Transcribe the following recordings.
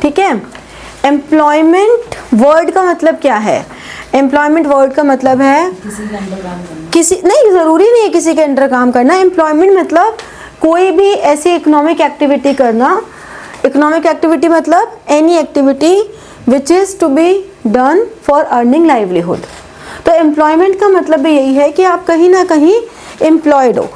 ठीक है। Employment word का मतलब क्या है? एम्प्लॉयमेंट वर्ड का मतलब है किसी के अंडर काम करना। किसी, नहीं ज़रूरी नहीं है किसी के अंडर काम करना। एम्प्लॉयमेंट मतलब कोई भी ऐसी इकोनॉमिक एक्टिविटी करना। इकोनॉमिक एक्टिविटी मतलब any activity which is to be done for earning livelihood. तो एम्प्लॉयमेंट का मतलब भी यही है कि आप कहीं ना कहीं एम्प्लॉयड हो।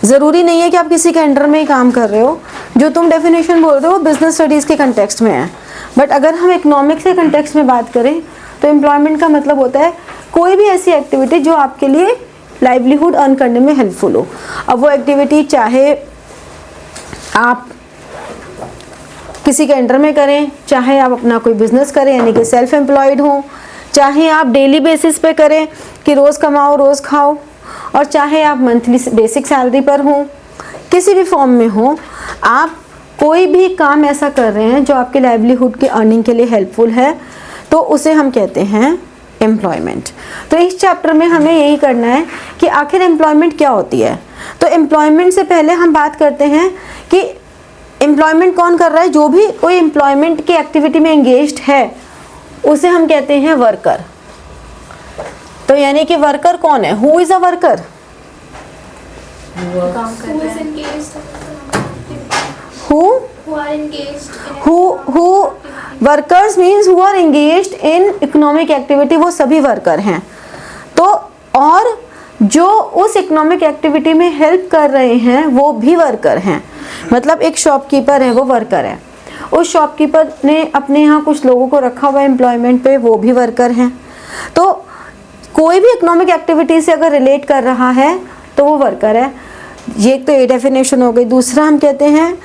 ज़रूरी नहीं है कि आप किसी के अंडर में ही काम कर रहे हो। जो तुम डेफिनेशन बोल रहे हो बिजनेस स्टडीज़ के कंटेक्स्ट में है, बट अगर हम इकोनॉमिक्स के कंटेक्स्ट में बात करें तो एम्प्लॉयमेंट का मतलब होता है कोई भी ऐसी एक्टिविटी जो आपके लिए लाइवलीहुड अर्न करने में हेल्पफुल हो। अब वो एक्टिविटी चाहे आप किसी के अंडर में करें, चाहे आप अपना कोई बिजनेस करें यानी कि सेल्फ एम्प्लॉयड हो, चाहे आप डेली बेसिस पे करें कि रोज़ कमाओ रोज़ खाओ, और चाहे आप मंथली बेसिक सैलरी पर हो, किसी भी फॉर्म में हो, आप कोई भी काम ऐसा कर रहे हैं जो आपके लाइवलीहुड की अर्निंग के लिए हेल्पफुल है, तो उसे हम कहते हैं एम्प्लॉयमेंट। तो इस चैप्टर में हमें यही करना है कि आखिर एम्प्लॉयमेंट क्या होती है। तो एम्प्लॉयमेंट से पहले हम बात करते हैं कि एम्प्लॉयमेंट कौन कर रहा है। जो भी कोई एम्प्लॉयमेंट की एक्टिविटी में एंगेज्ड है उसे हम कहते हैं वर्कर। तो यानी कि वर्कर कौन है? Who is a worker? काम करना है। Who workers means who are engaged in economic activity, वो सभी वर्कर हैं। तो और जो उस इकोनॉमिक एक्टिविटी में हेल्प कर रहे हैं वो भी वर्कर हैं। मतलब एक शॉपकीपर है वो वर्कर है, उस शॉपकीपर ने अपने यहाँ कुछ लोगों को रखा हुआ है एम्प्लॉयमेंट पे, वो भी वर्कर हैं। तो कोई भी इकोनॉमिक एक्टिविटी से अगर रिलेट कर रहा है तो वो वर्कर है। ये तो ये डेफिनेशन हो गई। दूसरा हम कहते हैं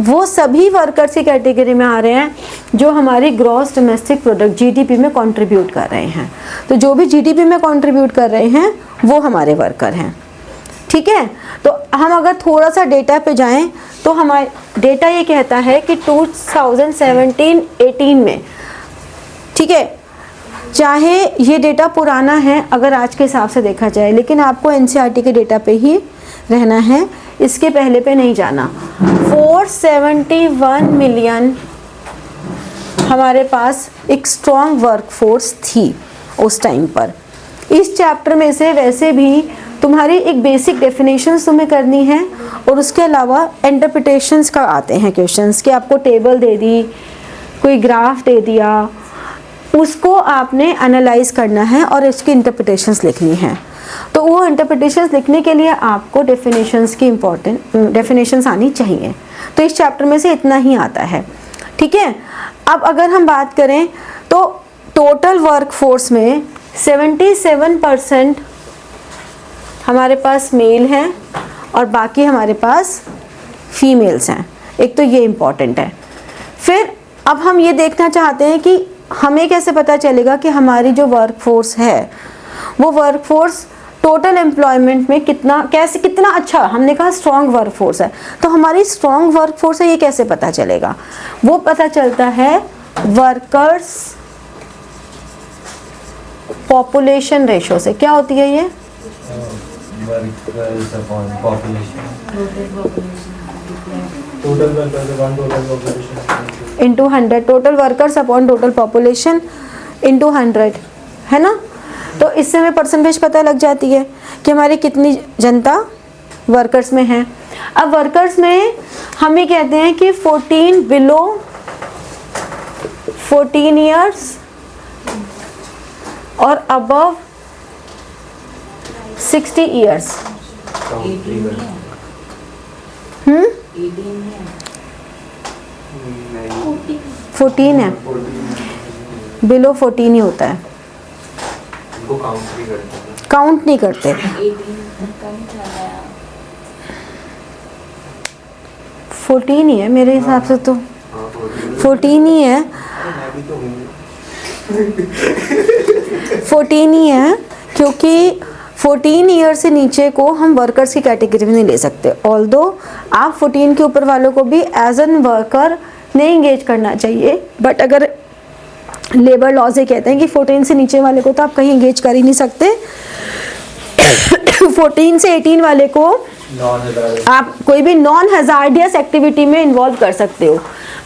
वो सभी वर्कर्स की कैटेगरी में आ रहे हैं जो हमारी ग्रॉस डोमेस्टिक प्रोडक्ट जीडीपी में कंट्रीब्यूट कर रहे हैं। तो जो भी जीडीपी में कंट्रीब्यूट कर रहे हैं वो हमारे वर्कर हैं। ठीक है। तो हम अगर थोड़ा सा डेटा पे जाएं तो हमारे डेटा ये कहता है कि 2017-18 में, ठीक है, चाहे ये डेटा पुराना है अगर आज के हिसाब से देखा जाए, लेकिन आपको एनसीईआरटी के डेटा पे ही रहना है, इसके पहले पे नहीं जाना। 471 मिलियन हमारे पास एक स्ट्रॉन्ग वर्कफोर्स थी उस टाइम पर। इस चैप्टर में से वैसे भी तुम्हारी एक बेसिक डेफिनेशंस तुम्हें करनी है और उसके अलावा इंटरप्रिटेशंस का आते हैं क्वेश्चंस कि आपको टेबल दे दी, कोई ग्राफ दे दिया, उसको आपने एनालाइज करना है और इसकी इंटरप्रिटेशंस लिखनी है। तो वो इंटरप्रिटेशंस लिखने के लिए आपको डेफिनेशंस की डेफिनेशंस आनी चाहिए। तो इस चैप्टर में से इतना ही आता है। ठीक है। अब अगर हम बात करें तो टोटल वर्कफोर्स में 77% हमारे पास मेल हैं और बाकी हमारे पास फीमेल्स हैं। एक तो ये इम्पॉर्टेंट है। फिर अब हम ये देखना चाहते हैं कि हमें कैसे पता चलेगा कि हमारी जो वर्कफोर्स है वो वर्कफोर्स टोटल एम्प्लॉयमेंट में कितना अच्छा, हमने कहा स्ट्रॉन्ग वर्कफोर्स है, तो हमारी स्ट्रॉन्ग वर्कफोर्स है ये कैसे पता चलेगा? वो पता चलता है वर्कर्स पॉपुलेशन रेशो से। क्या होती है ये? Into 100, total workers upon total population into 100, है ना। तो इससे हमें परसेंटेज पता लग जाती है कि हमारी कितनी जनता वर्कर्स में है। अब वर्कर्स में हम ये कहते हैं कि 14 बिलो 14 ईयर्स और अबव 60 ईयर्स। 14 है, बिलो 14 ही होता है, काउंट नहीं करते। 14 ही है मेरे हिसाब से, तो 14 ही है, 14 ही है, क्योंकि 14 ईयर से नीचे को हम वर्कर्स की कैटेगरी में नहीं ले सकते। ऑल्दो आप 14 के ऊपर वालों को भी एज एन वर्कर नहीं इंगेज करना चाहिए, बट अगर लेबर लॉज ये कहते हैं कि 14 से नीचे वाले को तो आप कहीं इंगेज कर ही नहीं सकते। 14 से 18 वाले को आप कोई भी नॉन हैजार्डियस एक्टिविटी में इन्वॉल्व कर सकते हो,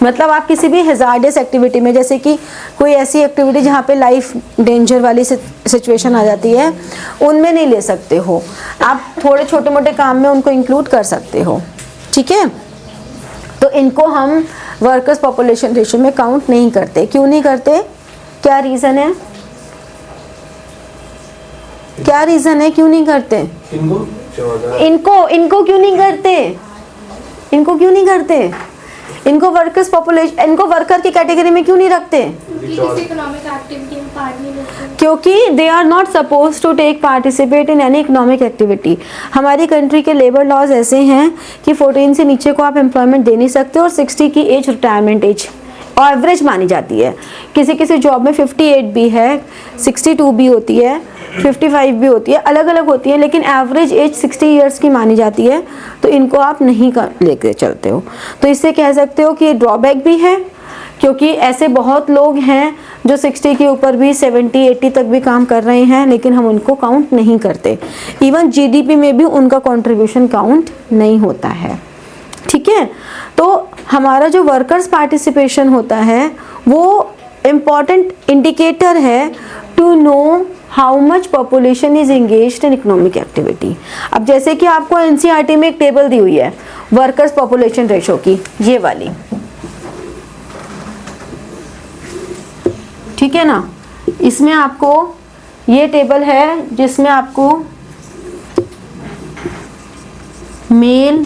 मतलब आप किसी भी हैजार्डियस एक्टिविटी में, जैसे कि कोई ऐसी एक्टिविटी जहाँ पे लाइफ डेंजर वाली सिचुएशन आ जाती है, उनमें नहीं ले सकते हो। आप थोड़े छोटे मोटे काम में उनको इंक्लूड कर सकते हो, ठीक है। तो इनको हम वर्कर्स पॉपुलेशन रेशियो में काउंट नहीं करते। क्यों नहीं करते? क्या रीज़न है? क्या रीज़न है क्यों नहीं करते? इनको क्यों नहीं करते? इनको क्यों नहीं करते? इनको वर्कर्स पॉपुलेशन, इनको वर्कर की कैटेगरी में क्यों नहीं रखते? क्योंकि they are not suppose to take participate in any economic activity. हमारी कंट्री के लेबर लॉज ऐसे हैं कि 14 से नीचे को आप एम्प्लॉयमेंट दे नहीं सकते, और 60 की एज रिटायरमेंट एज एवरेज मानी जाती है। किसी किसी जॉब में 58 भी है, 62 भी होती है, 55 भी होती है, अलग अलग होती है, लेकिन एवरेज एज 60 ईयर्स की मानी जाती है। तो इनको आप नहीं लेके चलते हो। तो इससे कह सकते हो कि ये ड्रॉबैक भी है, क्योंकि ऐसे बहुत लोग हैं जो 60 के ऊपर भी 70-80 तक भी काम कर रहे हैं, लेकिन हम उनको काउंट नहीं करते। इवन जीडीपी में भी उनका कंट्रीब्यूशन काउंट नहीं होता है, ठीक है। तो हमारा जो वर्कर्स पार्टिसिपेशन होता है वो इम्पॉर्टेंट इंडिकेटर है to know how much population is engaged in economic activity. अब जैसे कि आपको एनसीईआरटी में एक टेबल दी हुई है वर्कर्स पॉपुलेशन रेशो की, ये वाली, ठीक है ना। इसमें आपको ये टेबल है जिसमें आपको मेल,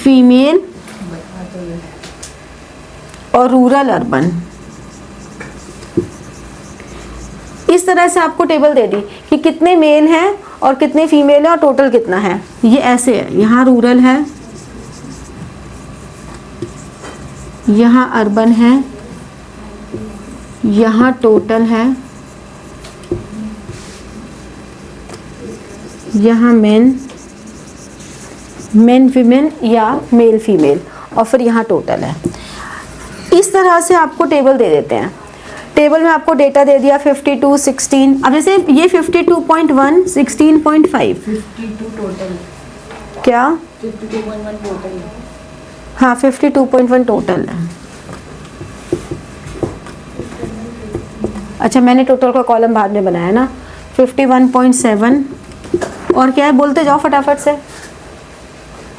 फीमेल और रूरल अर्बन, इस तरह से आपको टेबल दे दी कि कितने मेल हैं और कितने फीमेल हैं और टोटल कितना है। ये ऐसे है, यहाँ रूरल है, यहाँ अर्बन है, यहाँ टोटल है, यहाँ मेन विमेन या मेल फीमेल, और फिर यहाँ टोटल है। इस तरह से आपको टेबल दे देते हैं। टेबल में आपको डेटा दे दिया 52, 16। अब जैसे ये 52.1, 16.5, 52 टोटल, क्या 52.1 टोटल, हाँ 52.1 टोटल है। अच्छा, मैंने टोटल का कॉलम बाद में बनाया ना। 51.7 और क्या है, बोलते जाओ फटाफट से।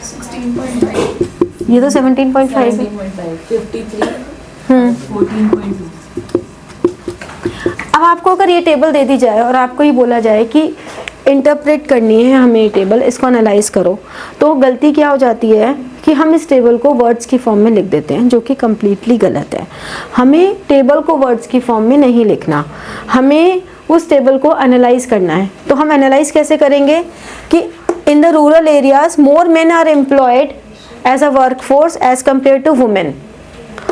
16.5, ये तो 17.5 है। 53, 14.2। अब आपको अगर ये टेबल दे दी जाए और आपको ये बोला जाए कि इंटरप्रेट करनी है हमें ये टेबल, इसको एनालाइज करो, तो गलती क्या हो जाती है कि हम इस टेबल को वर्ड्स की फॉर्म में लिख देते हैं, जो कि कम्प्लीटली गलत है। हमें टेबल को वर्ड्स की फॉर्म में नहीं लिखना, हमें उस टेबल को एनालाइज करना है। तो हम एनालाइज कैसे करेंगे कि in the rural areas more men are employed as a work force as compare to women,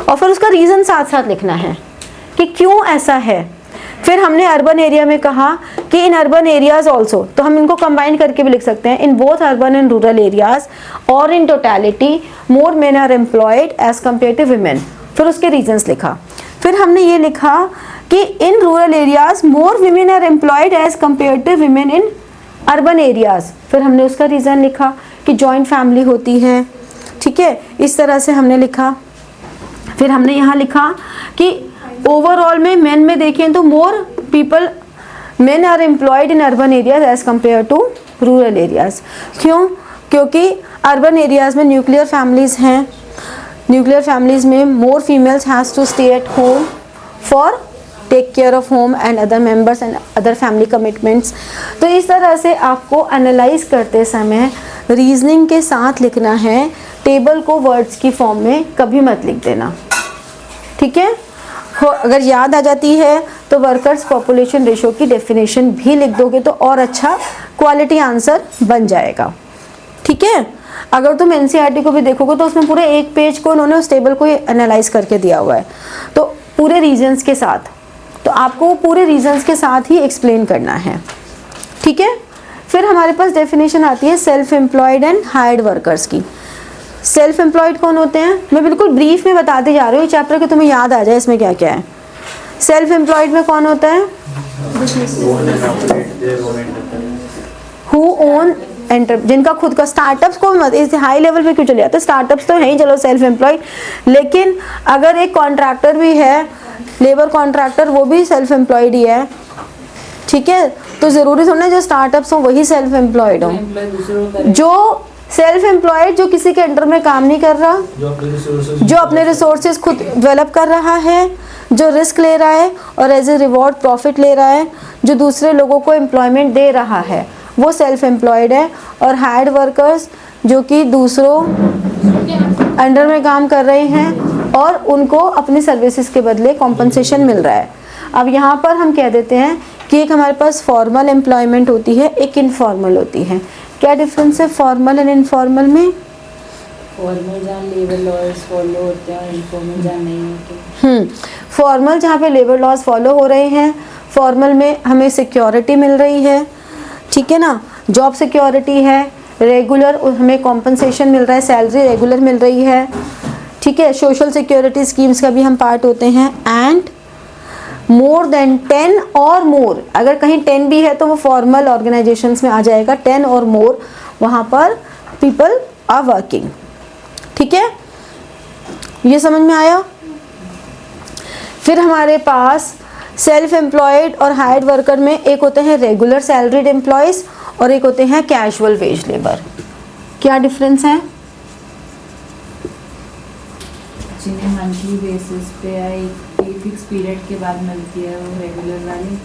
और फिर उसका रीज़न साथ साथ लिखना है कि क्यों ऐसा है। फिर हमने अर्बन एरिया में कहा कि इन अर्बन एरियाज ऑल्सो, तो हम इनको कंबाइन करके भी लिख सकते हैं, in both urban and rural areas और in totality more men are employed as compare to women, फिर उसके रीजंस लिखा। फिर हमने ये लिखा कि in rural areas more women are employed as compare to women in urban areas, फिर हमने उसका रीज़न लिखा कि जॉइंट फैमिली होती है, ठीक है, इस तरह से हमने लिखा। फिर हमने यहाँ लिखा कि ओवरऑल में मेन में देखें तो more people men are employed in urban areas as compare to rural areas. क्यों? क्योंकि अर्बन एरियाज में न्यूक्लियर फैमिलीज हैं, न्यूक्लियर फैमिलीज में more females has to stay at home for take care of home and other members and other family commitments. तो इस तरह से आपको एनालाइज करते समय रीजनिंग के साथ लिखना है, टेबल को वर्ड्स की फॉर्म में कभी मत लिख देना, ठीक है। अगर याद आ जाती है तो वर्कर्स पॉपुलेशन रेशो की डेफिनेशन भी लिख दोगे तो और अच्छा क्वालिटी आंसर बन जाएगा, ठीक है। अगर तुम एनसीईआरटी को भी देखोगे तो उसमें पूरे एक पेज को उन्होंने उस टेबल को एनालाइज करके दिया हुआ है, तो पूरे रीजंस के साथ, तो आपको पूरे रीजंस के साथ ही एक्सप्लेन करना है, ठीक है। फिर हमारे पास डेफिनेशन आती है self employed and hired workers की। सेल्फ एम्प्लॉयड कौन होते हैं, मैं बिल्कुल ब्रीफ में बताते जा रही हूँ चैप्टर के, तुम्हें याद आ जाए इसमें क्या क्या है। सेल्फ एम्प्लॉयड में कौन होता है, हु ओन जिनका खुद का स्टार्टअप्स को मत इस हाई लेवल पे क्यों चले जाते, स्टार्टअप्स तो है ही चलो सेल्फ एम्प्लॉयड, लेकिन अगर एक कॉन्ट्रैक्टर भी है, लेबर कॉन्ट्रैक्टर, वो भी सेल्फ एम्प्लॉयड ही है, ठीक है। तो ज़रूरी थोड़ा ना जो स्टार्टअप्स हों वही सेल्फ एम्प्लॉयड हों। एम्प्लॉय दूसरों को करे। जो सेल्फ एम्प्लॉयड जो किसी के अंडर में काम नहीं कर रहा, जो अपने रिसोर्सेज खुद डेवलप कर रहा है, जो रिस्क ले रहा है और एज ए रिवॉर्ड प्रॉफिट ले रहा है, जो दूसरे लोगों को एम्प्लॉयमेंट दे रहा है, वो सेल्फ एम्प्लॉयड है। और हायर्ड वर्कर्स जो कि दूसरों अंडर में काम कर रहे हैं और उनको अपनी सर्विसेज के बदले कॉम्पनसेशन मिल रहा है। अब यहाँ पर हम कह देते हैं कि एक हमारे पास फॉर्मल एम्प्लॉयमेंट होती है, एक इनफॉर्मल होती है। क्या डिफरेंस है फॉर्मल एंड इनफॉर्मल में? फॉर्मल जहाँ लेबर लॉज फॉलो होते हैं और इनफॉर्मल जहाँ नहीं होते। फॉर्मल जहाँ पे लेबर लॉज फॉलो हो रहे हैं, फॉर्मल में हमें सिक्योरिटी मिल रही है, ठीक है ना, जॉब सिक्योरिटी है, रेगुलर हमें कॉम्पनसेशन मिल रहा है, सैलरी रेगुलर मिल रही है, ठीक है, सोशल सिक्योरिटी स्कीम्स का भी हम पार्ट होते हैं। एंड मोर देन 10 और मोर, अगर कहीं 10 भी है तो वो फॉर्मल ऑर्गेनाइजेशंस में आ जाएगा, 10 और मोर वहाँ पर पीपल आर वर्किंग, ठीक है, ये समझ में आया। फिर हमारे पास सेल्फ एम्प्लॉयड और हायर्ड वर्कर में एक होते हैं रेगुलर सैलरीड एम्प्लॉयज़ और एक होते हैं कैजुअल वेज लेबर। क्या डिफरेंस है? जिन्हें मंथली बेसिस पे या एक फिक्स पीरियड के बाद मिलती है वो रेगुलर वाली।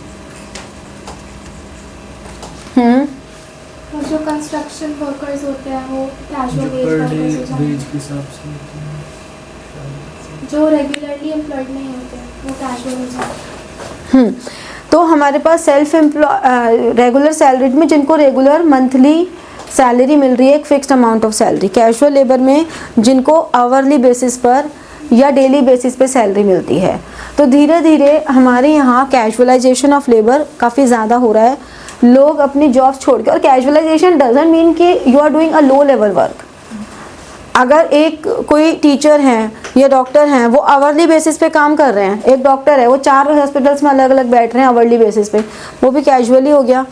और जो कंस्ट्रक्शन वर्कर्स होते हैं वो कैजुअल वेज वर्कर्स हो जाते हैं। के हिसाब से जो रेगुलरली एम्प्लॉयड नहीं होते वो कैजुअल हो जाते हैं। तो हमारे पास सेल्फ एम्प्लॉय रेगुलर सैलरीड में जिनको रेगुलर मंथली सैलरी मिल रही है, एक fixed amount of salary. Casual labour में जिनको आवरली बेसिस पर या डेली बेसिस पे सैलरी मिलती है। तो धीरे धीरे हमारे यहाँ कैजुअलाइजेशन ऑफ लेबर काफ़ी ज़्यादा हो रहा है, लोग अपनी जॉब्स छोड़ के, और कैजुअलाइजेशन डजंट मीन कि you are doing a low level work. अगर एक कोई टीचर हैं या डॉक्टर हैं, वो आवरली बेसिस पे काम कर रहे हैं, एक डॉक्टर है वो 4 हॉस्पिटल्स में अलग अलग बैठ रहे हैं आवरली बेसिस पे, वो भी कैजुअली हो गया,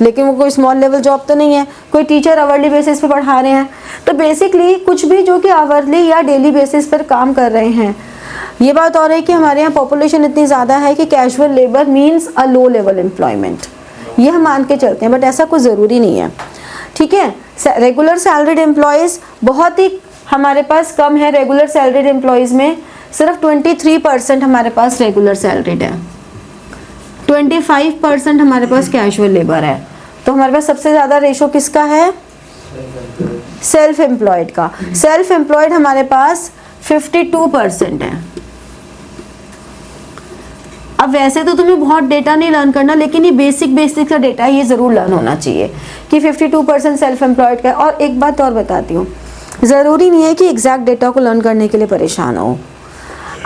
लेकिन वो कोई स्मॉल लेवल जॉब तो नहीं है। कोई टीचर आवरली बेसिस पे पढ़ा रहे हैं, तो बेसिकली कुछ भी जो कि आवरली या डेली बेसिस पर काम कर रहे हैं। ये बात और है कि हमारे यहाँ पॉपुलेशन इतनी ज़्यादा है कि कैजुअल लेबर मीन्स अ लो लेवल एम्प्लॉयमेंट, ये हम मान के चलते हैं, बट ऐसा कुछ ज़रूरी नहीं है, ठीक है। रेगुलर सैलरीड एम्प्लॉयज़ बहुत ही हमारे पास कम है। रेगुलर सैलरीड एम्प्लॉयज़ में सिर्फ 23% हमारे पास रेगुलर सैलरीड है, 25% हमारे पास कैजुअल लेबर है। तो हमारे पास सबसे ज़्यादा रेशो किसका है? सेल्फ एम्प्लॉयड का। सेल्फ एम्प्लॉयड हमारे पास 52% है। अब वैसे तो तुम्हें बहुत डेटा नहीं लर्न करना, लेकिन ये बेसिक का डेटा ये ज़रूर लर्न होना चाहिए कि 52% सेल्फ एम्प्लॉयड का है। और एक बात और बताती हूँ, ज़रूरी नहीं है कि एग्जैक्ट डेटा को लर्न करने के लिए परेशान हो,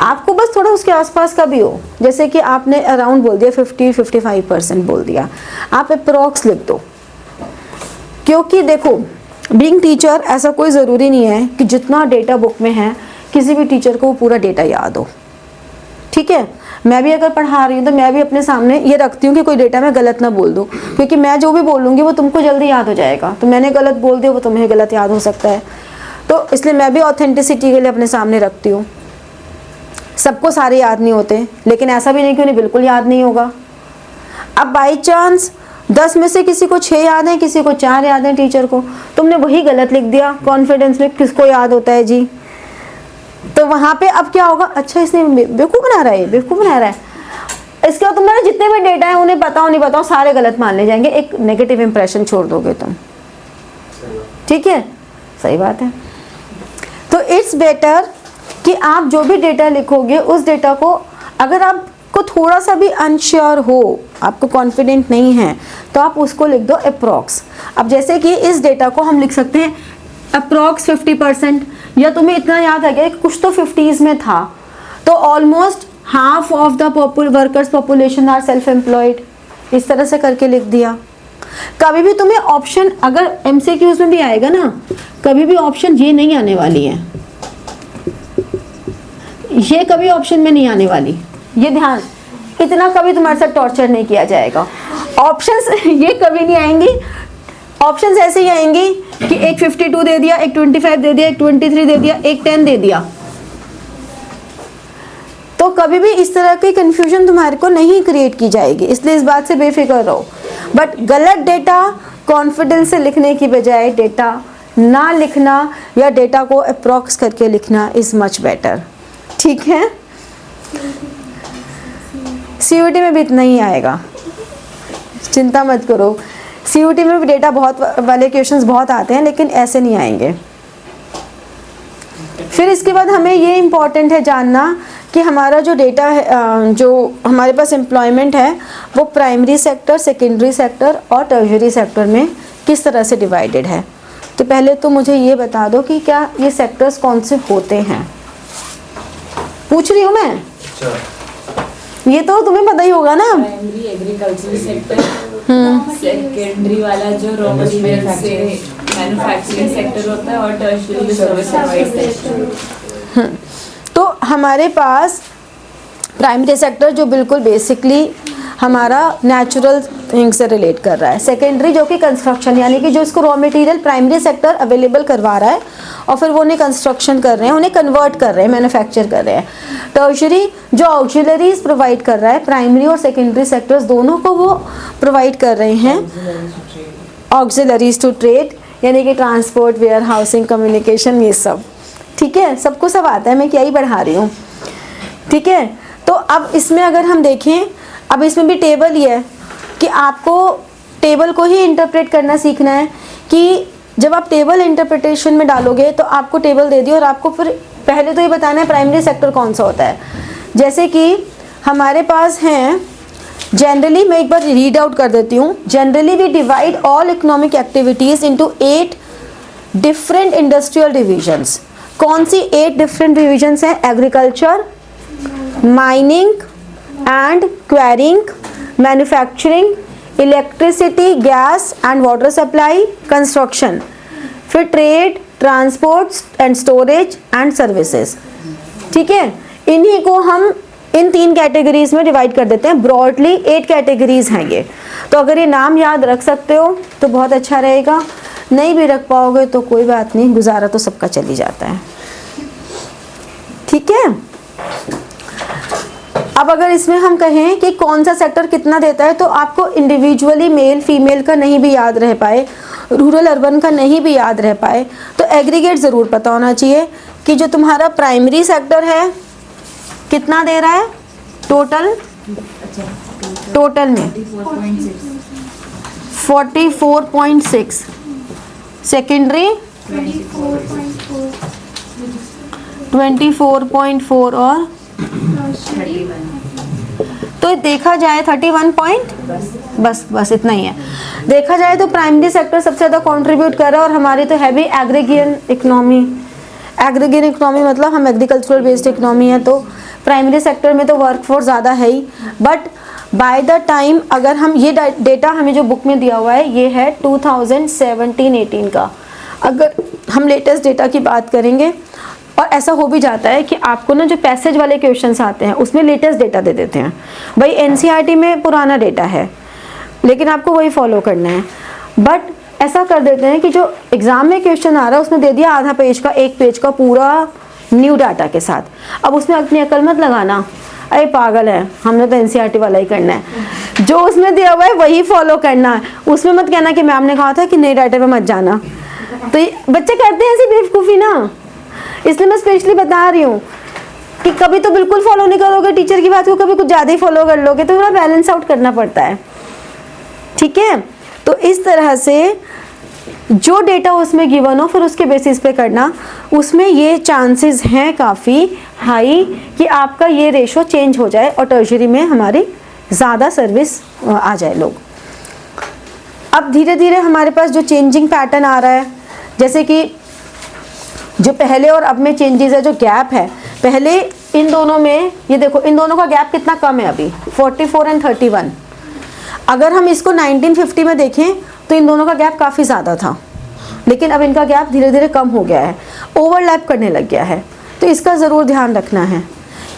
आपको बस थोड़ा उसके आसपास का भी हो। जैसे कि आपने अराउंड बोल दिया, 50-55% बोल दिया, आप अप्रॉक्स लिख दो। क्योंकि देखो, बीइंग टीचर ऐसा कोई ज़रूरी नहीं है कि जितना डेटा बुक में है किसी भी टीचर को वो पूरा डेटा याद हो, ठीक है। मैं भी अगर पढ़ा रही हूँ तो मैं भी अपने सामने ये रखती हूँ कि कोई डेटा मैं गलत ना बोल दूँ, क्योंकि मैं जो भी बोलूँगी वो तुमको जल्दी याद हो जाएगा, तो मैंने गलत बोल दिया वो तुम्हें गलत याद हो सकता है। तो इसलिए मैं भी ऑथेंटिसिटी के लिए अपने सामने रखती हूँ। सबको सारे याद नहीं होते, लेकिन ऐसा भी नहीं कि उन्हें बिल्कुल याद नहीं होगा। अब बाई चांस 10 में से किसी को 6 याद है, किसी को 4 याद है टीचर को, तुमने वही गलत लिख दिया कॉन्फिडेंस में, किसको याद होता है जी। तो वहाँ पे अब क्या होगा, अच्छा इसने बेवकूफ़ बना रहा है, बेवकूफ़ बना रहा है। इसके बाद तुम्हारे जितने भी डेटा है उन्हें बताओ नहीं बताओ सारे गलत मान ले जाएंगे, एक नेगेटिव इंप्रेशन छोड़ दोगे तुम, ठीक है, सही बात है। तो इट्स बेटर कि आप जो भी डेटा लिखोगे उस डेटा को, अगर आपको थोड़ा सा भी अनश्योर हो, आपको कॉन्फिडेंट नहीं है, तो आप उसको लिख दो अप्रॉक्स। अब जैसे कि इस डेटा को हम लिख सकते हैं अप्रॉक्स 50%, या तुम्हें इतना याद आ गया कि कुछ तो 50s में था, तो almost half of the workers population are self employed, इस तरह से करके लिख दिया। कभी भी तुम्हें ऑप्शन, अगर MCQs में भी आएगा ना, कभी भी ऑप्शन ये नहीं आने वाली है, ये कभी ऑप्शन में नहीं आने वाली, ये ध्यान, इतना कभी तुम्हारे साथ टॉर्चर नहीं किया जाएगा। ऑप्शंस ये कभी नहीं आएंगी, ऑप्शंस ऐसे ही आएंगी कि एक 52 दे दिया, एक 25 दे दिया, एक 23 दे दिया, एक 10 दे दिया। तो कभी भी इस तरह की कंफ्यूजन तुम्हारे को नहीं क्रिएट की जाएगी, इसलिए इस बात से बेफिक्र रहो। बट गलत डेटा कॉन्फिडेंस से लिखने की बजाय डेटा ना लिखना या डेटा को अप्रॉक्स करके लिखना इज मच बेटर। ठीक है, सीयूटी में भी इतना ही आएगा, चिंता मत करो। सीयूटी में भी डेटा बहुत वाले क्वेश्चंस बहुत आते हैं, लेकिन ऐसे नहीं आएंगे। फिर इसके बाद हमें ये इम्पॉर्टेंट है जानना कि हमारा जो डेटा है, जो हमारे पास एम्प्लॉयमेंट है, वो प्राइमरी सेक्टर, सेकेंडरी सेक्टर और टर्शियरी सेक्टर में किस तरह से डिवाइडेड है। तो पहले तो मुझे ये बता दो कि क्या ये सेक्टर्स कौन से होते हैं। पूछ रही हूँ मैं, ये तो तुम्हें पता ही होगा ना। प्राइमरी एग्रीकल्चर सेक्टर, सेकेंडरी वाला जो रॉ मटेरियल से मैन्युफैक्चरिंग सेक्टर होता है, और टर्शियरी सर्विस प्रोवाइड सेक्टर। तो हमारे पास प्राइमरी सेक्टर जो बिल्कुल बेसिकली हमारा नेचुरल थिंग से रिलेट कर रहा है, सेकेंडरी जो कि कंस्ट्रक्शन, यानी कि जो इसको raw material primary sector available करवा रहा है और फिर वो उन्हें कंस्ट्रक्शन कर रहे हैं, उन्हें कन्वर्ट कर रहे हैं, मैन्युफैक्चर कर रहे हैं। टर्शियरी जो ऑक्सिलरीज प्रोवाइड कर रहा है, प्राइमरी और सेकेंडरी सेक्टर्स दोनों को वो प्रोवाइड कर रहे हैं। ऑक्सिलरीज टू ट्रेड यानी कि ट्रांसपोर्ट, वेयर हाउसिंग, कम्युनिकेशन, ये सब। ठीक है, सबको सब आता है, मैं क्या ही पढ़ा रही हूँ। ठीक है, तो अब इसमें अगर हम देखें, अब इसमें भी टेबल ही है कि आपको टेबल को ही इंटरप्रेट करना सीखना है कि जब आप टेबल इंटरप्रिटेशन में डालोगे तो आपको टेबल दे दियो और आपको फिर पहले तो ये बताना है प्राइमरी सेक्टर कौन सा होता है। जैसे कि हमारे पास हैं जनरली, मैं एक बार रीड आउट कर देती हूँ। Generally we divide all economic activities into 8 different industrial divisions. कौन सी 8 डिफरेंट डिविजन्स हैं? Agriculture, mining and quarrying, manufacturing, electricity, gas and water supply, construction, फिर trade, transport and storage and services. ठीक है, इन्हीं को हम इन 3 कैटेगरीज में डिवाइड कर देते हैं। ब्रॉडली 8 कैटेगरीज हैं ये। तो अगर ये नाम याद रख सकते हो तो बहुत अच्छा रहेगा, नहीं भी रख पाओगे तो कोई बात नहीं, गुजारा तो सबका चल ही जाता है। ठीक है, अब अगर इसमें हम कहें कि कौन सा सेक्टर कितना देता है, तो आपको इंडिविजुअली मेल फीमेल का नहीं भी याद रह पाए, रूरल अर्बन का नहीं भी याद रह पाए, तो एग्रीगेट ज़रूर पता होना चाहिए कि जो तुम्हारा प्राइमरी सेक्टर है कितना दे रहा है टोटल में 44.6, सेकेंडरी 24.4 और तो देखा जाए 31 पॉइंट, बस इतना ही है। देखा जाए तो प्राइमरी सेक्टर सबसे ज़्यादा कंट्रीब्यूट कर रहा है और हमारी तो है भी एग्रीगेन इकोनॉमी। एग्रीगेन इकोनॉमी मतलब हम एग्रीकल्चरल बेस्ड इकोनॉमी है, तो प्राइमरी सेक्टर में तो वर्कफोर्स ज़्यादा है ही। बट बाय द टाइम अगर हम ये डेटा हमें जो बुक में दिया हुआ है ये है 2017-18 का, अगर हम लेटेस्ट डेटा की बात करेंगे, और ऐसा हो भी जाता है कि आपको ना जो पैसेज वाले क्वेश्चंस आते हैं उसमें लेटेस्ट डेटा दे देते हैं। भाई एनसीईआरटी में पुराना डेटा है लेकिन आपको वही फॉलो करना है, बट ऐसा कर देते हैं कि जो एग्ज़ाम में क्वेश्चन आ रहा है उसमें दे दिया आधा पेज का, 1 पेज का पूरा न्यू डाटा के साथ। अब उसमें अपनी अकल मत लगाना, अरे पागल है हमने तो एनसीईआरटी वाला ही करना है, जो उसमें दिया हुआ है वही फॉलो करना है। उसमें मत कहना कि मैम ने कहा था कि नए डाटा पे मत जाना, तो बच्चे करते हैं ऐसी बेवकूफ़ी ना, इसलिए मैं स्पेशली बता रही हूँ कि कभी तो बिल्कुल फॉलो नहीं करोगे टीचर की बात को, कभी कुछ ज़्यादा ही फॉलो कर लोगे, तो थोड़ा बैलेंस आउट करना पड़ता है। ठीक है, तो इस तरह से जो डेटा उसमें गिवन हो फिर उसके बेसिस पे करना, उसमें ये चांसेस हैं काफ़ी हाई कि आपका ये रेशो चेंज हो जाए और टर्शियरी में हमारी ज़्यादा सर्विस आ जाए लोग। अब धीरे धीरे हमारे पास जो चेंजिंग पैटर्न आ रहा है, जैसे कि जो पहले और अब में चेंजेस है, जो गैप है पहले इन दोनों में, ये देखो इन दोनों का गैप कितना कम है अभी 44 एंड 31। अगर हम इसको 1950 में देखें तो इन दोनों का गैप काफ़ी ज़्यादा था, लेकिन अब इनका गैप धीरे धीरे कम हो गया है, ओवरलैप करने लग गया है। तो इसका ज़रूर ध्यान रखना है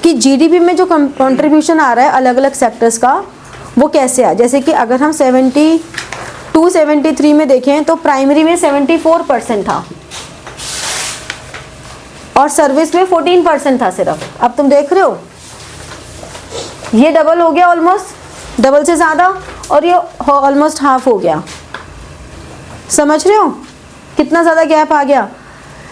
कि जीडीपी में जो कंट्रीब्यूशन आ रहा है अलग अलग सेक्टर्स का वो कैसे आए। जैसे कि अगर हम 273 में देखें तो प्राइमरी में 74% था और सर्विस में 14% था सिर्फ। अब तुम देख रहे हो ये डबल हो गया, ऑलमोस्ट डबल से ज़्यादा, और ये ऑलमोस्ट हाफ हो गया। समझ रहे हो कितना ज़्यादा गैप आ गया।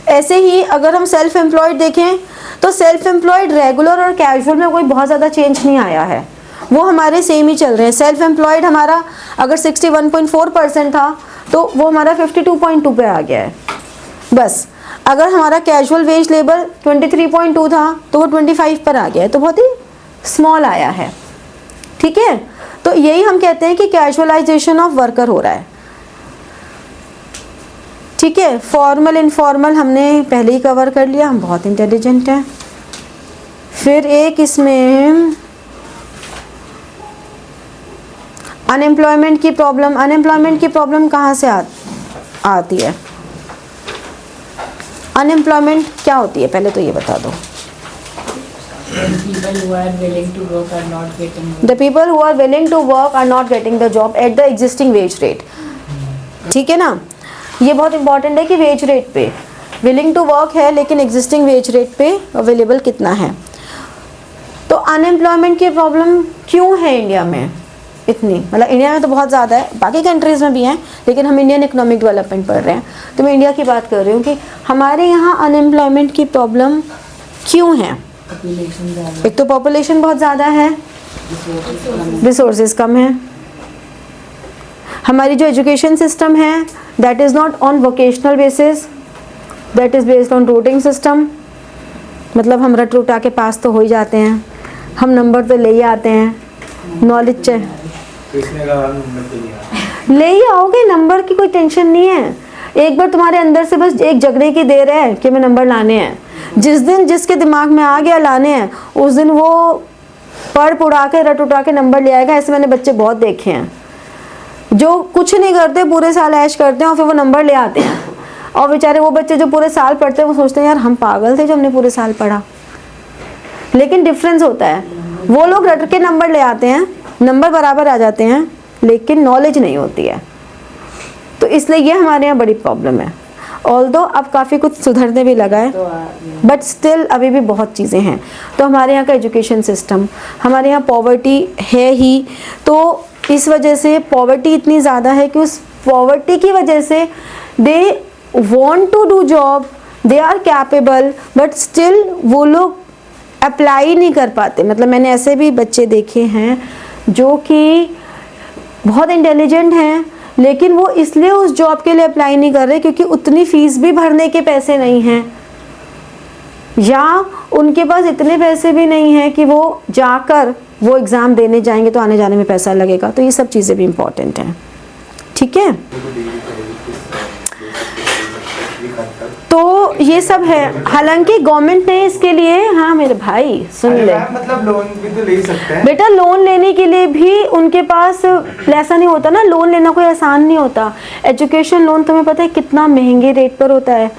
ऐसे ही अगर हम सेल्फ एम्प्लॉयड देखें तो सेल्फ एम्प्लॉयड रेगुलर और कैजुअल में कोई बहुत ज़्यादा चेंज नहीं आया है, वो हमारे सेम ही चल रहे हैं। सेल्फ एम्प्लॉयड हमारा अगर 61.4% था तो वो हमारा 52.2 पे आ गया है बस। अगर हमारा कैजुअल वेज लेबर 23.2 था तो वो 25 पर आ गया है, तो बहुत ही स्मॉल आया है। ठीक है, तो यही हम कहते हैं कि कैजुअलाइजेशन ऑफ वर्कर हो रहा है। ठीक है, फॉर्मल इनफॉर्मल हमने पहले ही कवर कर लिया, हम बहुत इंटेलिजेंट हैं। फिर एक इसमें अनएम्प्लॉयमेंट की प्रॉब्लम। अनएम्प्लॉयमेंट की प्रॉब्लम कहाँ से आती है? अनएम्प्लॉयमेंट क्या होती है पहले तो ये बता दो। People who are willing to work are not getting work. The people who are willing to work are not getting the job at the existing wage rate. ठीक है ना, ये बहुत इंपॉर्टेंट है कि वेज रेट पे विलिंग टू वर्क है लेकिन एग्जिस्टिंग वेज रेट पे अवेलेबल कितना है। तो अनएम्प्लॉयमेंट की प्रॉब्लम क्यों है इंडिया में इतनी? मतलब इंडिया में तो बहुत ज़्यादा है, बाकी कंट्रीज़ में भी हैं, लेकिन हम इंडियन इकोनॉमिक डेवलपमेंट पढ़ रहे हैं तो मैं इंडिया की बात कर रही हूँ कि हमारे यहाँ अनएम्प्लॉयमेंट की प्रॉब्लम क्यों है। एक तो पॉपुलेशन बहुत ज़्यादा है, रिसोर्सेज कम है, हमारी जो एजुकेशन सिस्टम है that is not on vocational basis, that is based on routing system. मतलब हम रट रुटा के पास तो हो ही जाते हैं, हम नंबर तो ले ही आते हैं, नॉलेज ले ही आओगे, नंबर की कोई टेंशन नहीं है। एक बार तुम्हारे अंदर से बस एक जगने की देर है कि मैं नंबर लाने हैं। जिस दिन जिसके दिमाग में आ गया लाने हैं उस दिन वो पढ़ पुढ़ा के रट उठा के नंबर ले आएगा। ऐसे मैंने बच्चे बहुत देखे हैं जो कुछ नहीं करते, पूरे साल ऐश करते हैं और फिर वो नंबर ले आते हैं। और बेचारे वो बच्चे जो पूरे साल पढ़ते हैं वो सोचते हैं यार हम पागल थे जो हमने पूरे साल पढ़ा। लेकिन डिफरेंस होता है, वो लोग रट के नंबर ले आते हैं, नंबर बराबर आ जाते हैं, लेकिन नॉलेज नहीं होती है। तो इसलिए ये हमारे यहाँ बड़ी प्रॉब्लम है। ऑल्दो अब काफ़ी कुछ सुधरने भी लगा है, बट स्टिल अभी भी बहुत चीज़ें हैं। तो हमारे यहाँ का एजुकेशन सिस्टम, हमारे यहाँ पॉवर्टी है ही, तो इस वजह से पॉवर्टी इतनी ज़्यादा है कि उस पॉवर्टी की वजह से they want to do job, they are capable, but still वो लोग अप्लाई नहीं कर पाते। मतलब मैंने ऐसे भी बच्चे देखे हैं जो कि बहुत इंटेलिजेंट हैं लेकिन वो इसलिए उस जॉब के लिए अप्लाई नहीं कर रहे क्योंकि उतनी फीस भी भरने के पैसे नहीं हैं, या उनके पास इतने पैसे भी नहीं हैं कि वो जाकर वो एग्ज़ाम देने जाएंगे तो आने जाने में पैसा लगेगा। तो ये सब चीज़ें भी इम्पॉर्टेंट हैं। ठीक है, तो ये सब है। हालांकि गवर्नमेंट ने इसके लिए, हाँ मेरे भाई सुन ले, मतलब लोन भी तो ले सकते हैं बेटा। लोन लेने के लिए भी उनके पास ऐसा नहीं होता ना, लोन लेना कोई आसान नहीं होता। एजुकेशन लोन तुम्हें पता है कितना महंगे रेट पर होता है।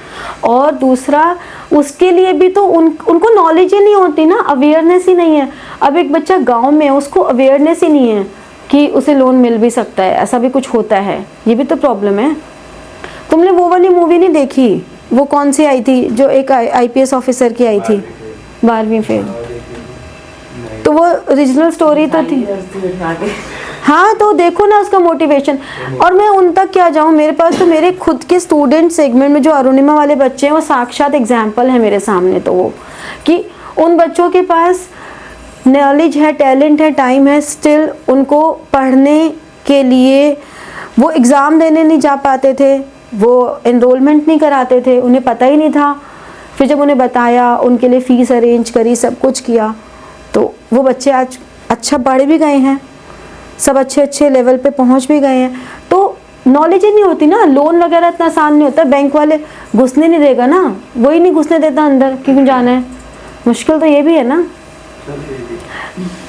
और दूसरा उसके लिए भी तो उनको नॉलेज ही नहीं होती ना, अवेयरनेस ही नहीं है। अब एक बच्चा गाँव में है, उसको अवेयरनेस ही नहीं है कि उसे लोन मिल भी सकता है, ऐसा भी कुछ होता है। ये भी तो प्रॉब्लम है। तुमने वो वाली मूवी नहीं देखी, वो कौन सी आई थी जो एक IPS ऑफिसर की आई थी, 12वीं फेल? तो वो ओरिजिनल स्टोरी तो थी। हाँ, तो देखो ना उसका मोटिवेशन। और मैं उन तक क्या जाऊँ, मेरे पास तो मेरे खुद के स्टूडेंट सेगमेंट में जो अरुणिमा वाले बच्चे हैं वो साक्षात एग्जाम्पल है मेरे सामने। तो वो कि उन बच्चों के पास नॉलेज है, टैलेंट है, टाइम है, स्टिल उनको पढ़ने के लिए वो एग्ज़ाम देने नहीं जा पाते थे, वो एनरोलमेंट नहीं कराते थे, उन्हें पता ही नहीं था। फिर जब उन्हें बताया, उनके लिए फ़ीस अरेंज करी, सब कुछ किया, तो वो बच्चे आज अच्छा पढ़ भी गए हैं, सब अच्छे अच्छे लेवल पे पहुंच भी गए हैं। तो नॉलेज ही नहीं होती ना, लोन वगैरह इतना आसान नहीं होता। बैंक वाले घुसने नहीं देगा ना, वही नहीं घुसने देता अंदर, क्यों जाना है। मुश्किल तो ये भी है ना।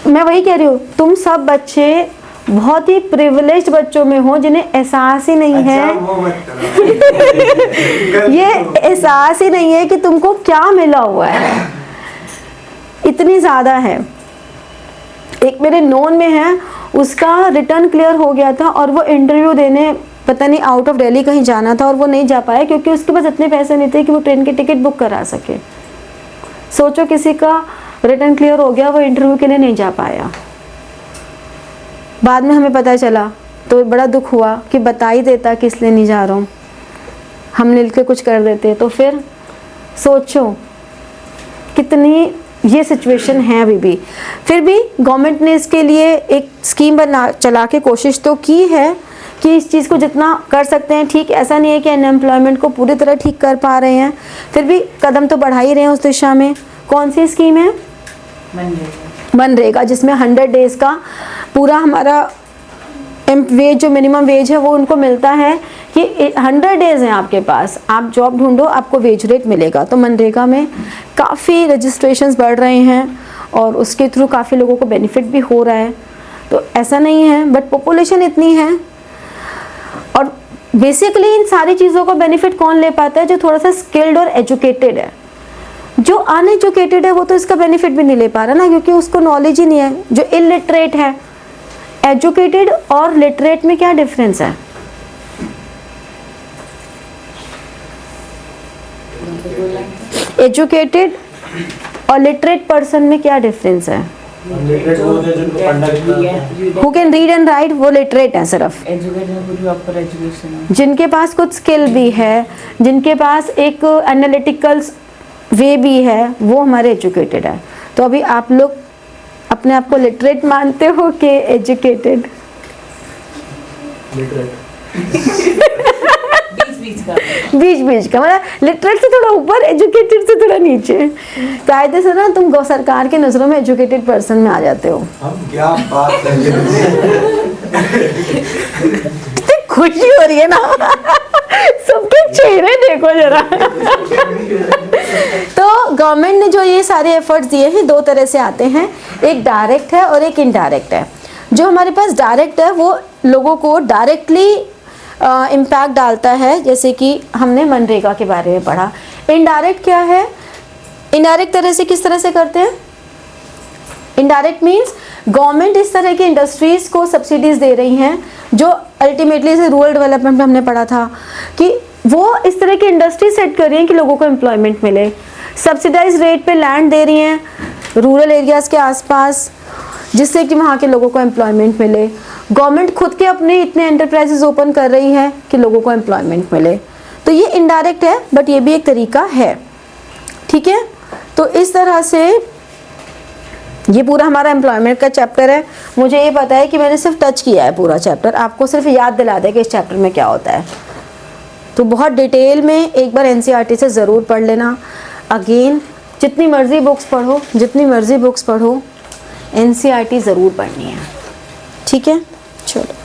मैं वही कह रही हूँ, तुम सब बच्चे बहुत ही प्रिविलेज्ड बच्चों में हो जिन्हें एहसास ही नहीं है ये एहसास ही नहीं है कि तुमको क्या मिला हुआ है। इतनी ज़्यादा है, एक मेरे नोन में है, उसका रिटर्न क्लियर हो गया था और वो इंटरव्यू देने पता नहीं आउट ऑफ दिल्ली कहीं जाना था और वो नहीं जा पाया क्योंकि उसके पास इतने पैसे नहीं थे कि वो ट्रेन की टिकट बुक करा सके। सोचो किसी का रिटर्न क्लियर हो गया, वो इंटरव्यू के लिए नहीं जा पाया। बाद में हमें पता चला तो बड़ा दुख हुआ कि बता ही देता कि इसलिए नहीं जा रहा हूँ, हम मिलकर कुछ कर देते। तो फिर सोचो कितनी ये सिचुएशन है अभी भी। फिर भी गवर्नमेंट ने इसके लिए एक स्कीम चला के कोशिश तो की है कि इस चीज़ को जितना कर सकते हैं ठीक। ऐसा नहीं है कि अनएम्प्लॉयमेंट को पूरी तरह ठीक कर पा रहे हैं, फिर भी कदम तो बढ़ा ही रहे हैं उस दिशा में। कौन सी स्कीम है? मनरेगा, जिसमें 100 डेज का पूरा हमारा वेज जो मिनिमम वेज है वो उनको मिलता है कि 100 डेज हैं आपके पास, आप जॉब ढूंढो, आपको वेज रेट मिलेगा। तो मनरेगा में काफ़ी रजिस्ट्रेशंस बढ़ रहे हैं और उसके थ्रू काफ़ी लोगों को बेनिफिट भी हो रहा है। तो ऐसा नहीं है, बट पॉपुलेशन इतनी है और बेसिकली इन सारी चीज़ों का बेनिफिट कौन ले पाता है? जो थोड़ा सा स्किल्ड और एजुकेटेड है। जो अनएजुकेटेड है वो तो इसका बेनिफिट भी नहीं ले पा रहा ना, क्योंकि उसको नॉलेज ही नहीं है। जो इलिटरेट है, एजुकेटेड और लिटरेट में क्या डिफरेंस है? एजुकेटेड और लिटरेट पर्सन में क्या डिफरेंस है? Who can read and right वो लिटरेट है सिर्फ। जिनके पास कुछ स्किल भी है, जिनके पास एक एनालिटिकल वे भी है, वो हमारे एजुकेटेड है। तो अभी आप लोग अपने आप को लिटरेट मानते हो कि एजुकेटेड? बीच बीच का, मतलब लिटरेट से थोड़ा ऊपर, एजुकेटेड से थोड़ा नीचे। कायदे से ना तुम सरकार की नजरों में एजुकेटेड पर्सन में आ जाते हो। हम क्या बात कर रहे हैं। खुशी हो रही है ना सबके चेहरे देखो जरा। तो गवर्नमेंट ने जो ये सारे एफर्ट्स दिए हैं, 2 तरह से आते हैं, एक डायरेक्ट है और एक इनडायरेक्ट है। जो हमारे पास डायरेक्ट है वो लोगों को डायरेक्टली इम्पैक्ट डालता है, जैसे कि हमने मनरेगा के बारे में पढ़ा। इनडायरेक्ट क्या है? इनडायरेक्ट तरह से किस तरह से करते हैं? इनडायरेक्ट मीन्स गवर्नमेंट इस तरह की इंडस्ट्रीज को सब्सिडीज दे रही हैं, जो अल्टीमेटली से रूरल डेवलपमेंट में हमने पढ़ा था कि वो इस तरह की इंडस्ट्री सेट कर रही हैं कि लोगों को एम्प्लॉयमेंट मिले। सब्सिडाइज रेट पे लैंड दे रही हैं रूरल एरियाज़ के आसपास, जिससे कि वहाँ के लोगों को एम्प्लॉयमेंट मिले। गवर्नमेंट खुद के अपने इतने एंटरप्राइजेज ओपन कर रही है कि लोगों को एम्प्लॉयमेंट मिले। तो ये इनडायरेक्ट है, बट ये भी एक तरीका है। ठीक है, तो इस तरह से ये पूरा हमारा एम्प्लॉयमेंट का चैप्टर है। मुझे ये पता है कि मैंने सिर्फ टच किया है पूरा चैप्टर, आपको सिर्फ याद दिला दे कि इस चैप्टर में क्या होता है। तो बहुत डिटेल में एक बार एनसीईआरटी से ज़रूर पढ़ लेना। अगेन जितनी मर्ज़ी बुक्स पढ़ो, एनसीईआरटी ज़रूर पढ़नी है। ठीक है, चलो।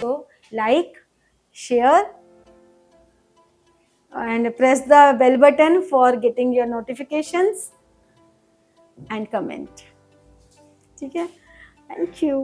So like, share and press the bell button for getting your notifications and comment. ठीक है, thank you.